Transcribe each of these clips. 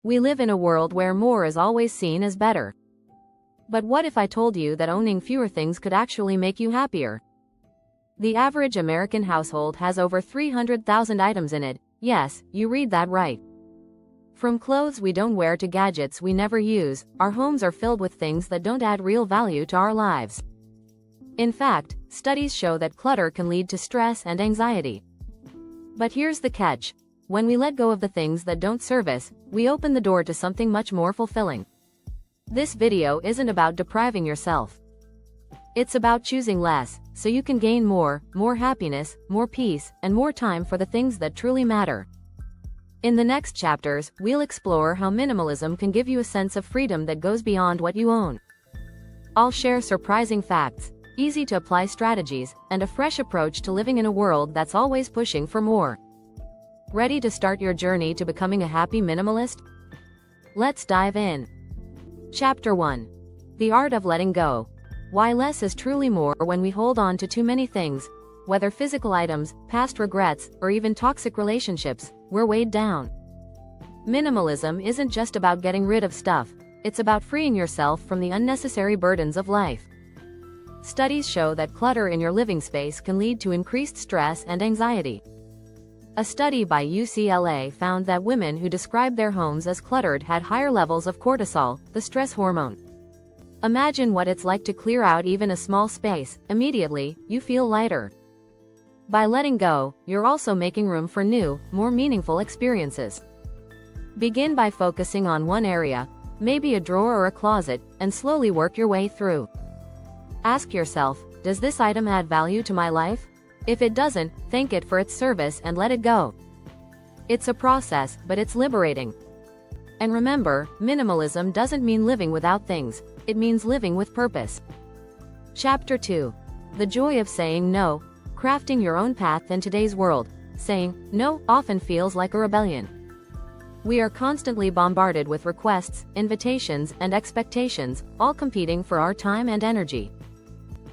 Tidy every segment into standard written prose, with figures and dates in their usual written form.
We live in a world where more is always seen as better. But what if I told you that owning fewer things could actually make you happier? The average American household has over 300,000 items in it. Yes, you read that right. From clothes we don't wear to gadgets we never use, our homes are filled with things that don't add real value to our lives. In fact, studies show that clutter can lead to stress and anxiety. But here's the catch. When we let go of the things that don't serve us, we open the door to something much more fulfilling. This video isn't about depriving yourself. It's about choosing less, so you can gain more happiness, more peace, and more time for the things that truly matter. In the next chapters, we'll explore how minimalism can give you a sense of freedom that goes beyond what you own. I'll share surprising facts, easy-to-apply strategies, and a fresh approach to living in a world that's always pushing for more. Ready to start your journey to becoming a happy minimalist? Let's dive in. Chapter 1. The Art of Letting Go. Why less is truly more when we hold on to too many things. Whether physical items, past regrets, or even toxic relationships, we're weighed down. Minimalism isn't just about getting rid of stuff, it's about freeing yourself from the unnecessary burdens of life. Studies show that clutter in your living space can lead to increased stress and anxiety. A study by UCLA found that women who described their homes as cluttered had higher levels of cortisol, the stress hormone. Imagine what it's like to clear out even a small space. Immediately, you feel lighter. By letting go, you're also making room for new, more meaningful experiences. Begin by focusing on one area, maybe a drawer or a closet, and slowly work your way through. Ask yourself, does this item add value to my life? If it doesn't, thank it for its service and let it go. It's a process, but it's liberating. And remember, minimalism doesn't mean living without things, it means living with purpose. Chapter 2. The Joy of Saying No. Crafting your own path in today's world. Saying no often feels like a rebellion. We are constantly bombarded with requests, invitations, and expectations, all competing for our time and energy.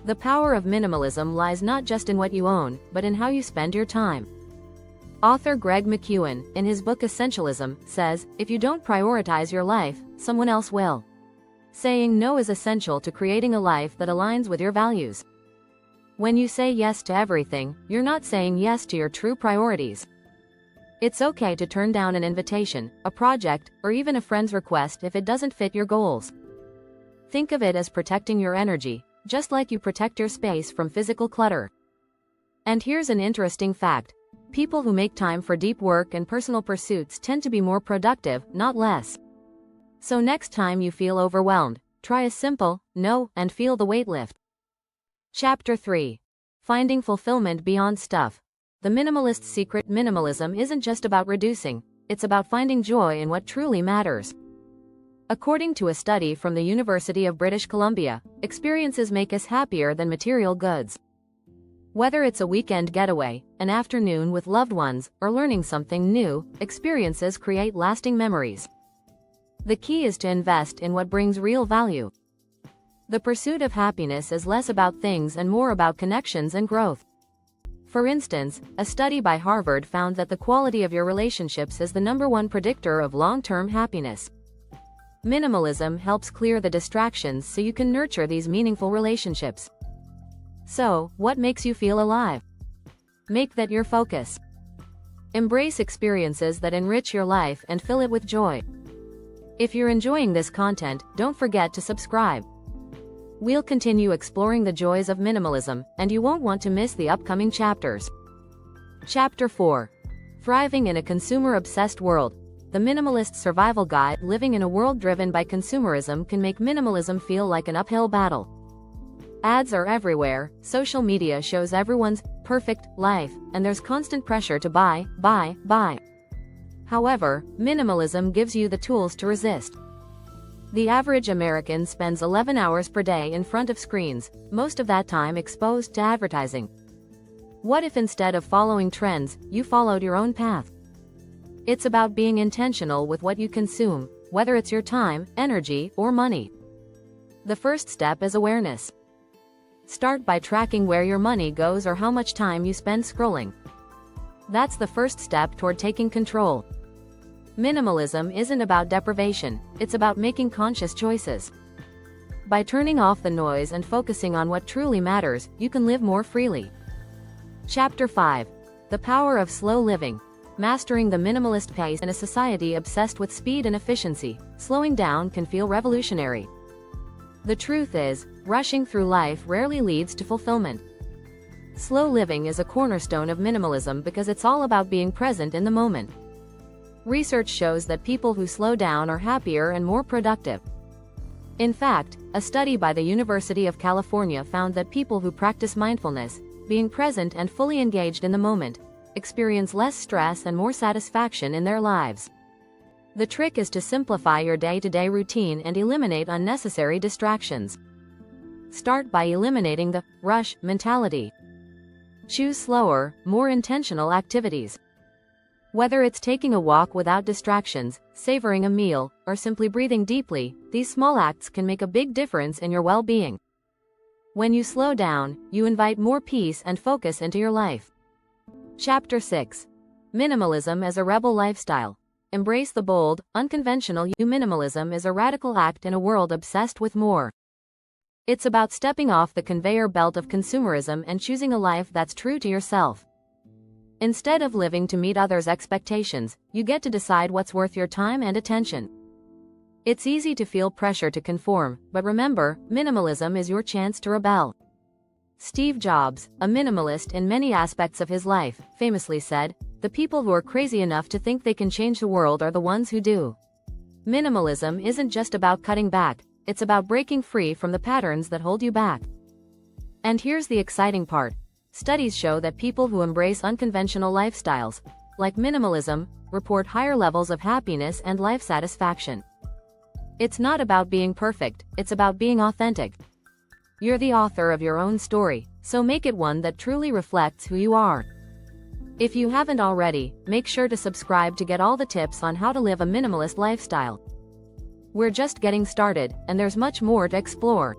The power of minimalism lies not just in what you own, but in how you spend your time. Author Greg McKeown, in his book Essentialism, says, if you don't prioritize your life, someone else will. Saying no is essential to creating a life that aligns with your values. When you say yes to everything, you're not saying yes to your true priorities. It's okay to turn down an invitation, a project, or even a friend's request if it doesn't fit your goals. Think of it as protecting your energy, just like you protect your space from physical clutter. And here's an interesting fact. People who make time for deep work and personal pursuits tend to be more productive, not less. So next time you feel overwhelmed, try a simple no and feel the weight lift. Chapter 3. Finding fulfillment beyond stuff. The minimalist's secret. Minimalism isn't just about reducing, it's about finding joy in what truly matters. According to a study from the University of British Columbia, experiences make us happier than material goods. Whether it's a weekend getaway, an afternoon with loved ones, or learning something new, experiences create lasting memories. The key is to invest in what brings real value. The pursuit of happiness is less about things and more about connections and growth. For instance, a study by Harvard found that the quality of your relationships is the #1 predictor of long-term happiness. Minimalism helps clear the distractions so you can nurture these meaningful relationships. So, what makes you feel alive? Make that your focus. Embrace experiences that enrich your life and fill it with joy. If you're enjoying this content, don't forget to subscribe. We'll continue exploring the joys of minimalism, and you won't want to miss the upcoming chapters. Chapter 4. Thriving in a consumer-obsessed world. The Minimalist Survival Guide. Living in a world driven by consumerism can make minimalism feel like an uphill battle. Ads are everywhere, social media shows everyone's perfect life, and there's constant pressure to buy. However, minimalism gives you the tools to resist. The average American spends 11 hours per day in front of screens, most of that time exposed to advertising. What if instead of following trends, you followed your own path? It's about being intentional with what you consume, whether it's your time, energy, or money. The first step is awareness. Start by tracking where your money goes or how much time you spend scrolling. That's the first step toward taking control. Minimalism isn't about deprivation, it's about making conscious choices. By turning off the noise and focusing on what truly matters, you can live more freely. Chapter 5. The Power of Slow Living. Mastering the minimalist pace in a society obsessed with speed and efficiency, slowing down can feel revolutionary. The truth is, rushing through life rarely leads to fulfillment. Slow living is a cornerstone of minimalism because it's all about being present in the moment. Research shows that people who slow down are happier and more productive. In fact, a study by the University of California found that people who practice mindfulness, being present and fully engaged in the moment, experience less stress and more satisfaction in their lives. The trick is to simplify your day-to-day routine and eliminate unnecessary distractions. Start by eliminating the rush mentality. Choose slower, more intentional activities. Whether it's taking a walk without distractions, savoring a meal, or simply breathing deeply, these small acts can make a big difference in your well-being. When you slow down, you invite more peace and focus into your life. Chapter 6. Minimalism as a rebel lifestyle. Embrace the bold, unconventional you. Minimalism is a radical act in a world obsessed with more. It's about stepping off the conveyor belt of consumerism and choosing a life that's true to yourself. Instead of living to meet others' expectations, you get to decide what's worth your time and attention. It's easy to feel pressure to conform, but remember, minimalism is your chance to rebel. Steve Jobs, a minimalist in many aspects of his life, famously said, "The people who are crazy enough to think they can change the world are the ones who do." Minimalism isn't just about cutting back, it's about breaking free from the patterns that hold you back. And here's the exciting part. Studies show that people who embrace unconventional lifestyles, like minimalism, report higher levels of happiness and life satisfaction. It's not about being perfect, it's about being authentic. You're the author of your own story, so make it one that truly reflects who you are. If you haven't already, make sure to subscribe to get all the tips on how to live a minimalist lifestyle. We're just getting started, and there's much more to explore.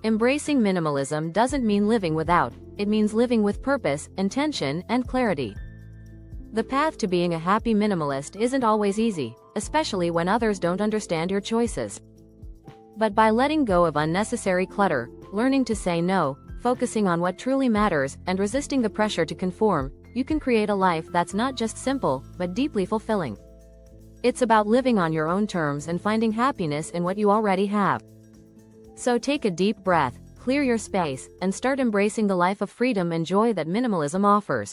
Embracing minimalism doesn't mean living without, it means living with purpose, intention, and clarity. The path to being a happy minimalist isn't always easy, especially when others don't understand your choices. But by letting go of unnecessary clutter, learning to say no, focusing on what truly matters, and resisting the pressure to conform, you can create a life that's not just simple, but deeply fulfilling. It's about living on your own terms and finding happiness in what you already have. So take a deep breath, clear your space, and start embracing the life of freedom and joy that minimalism offers.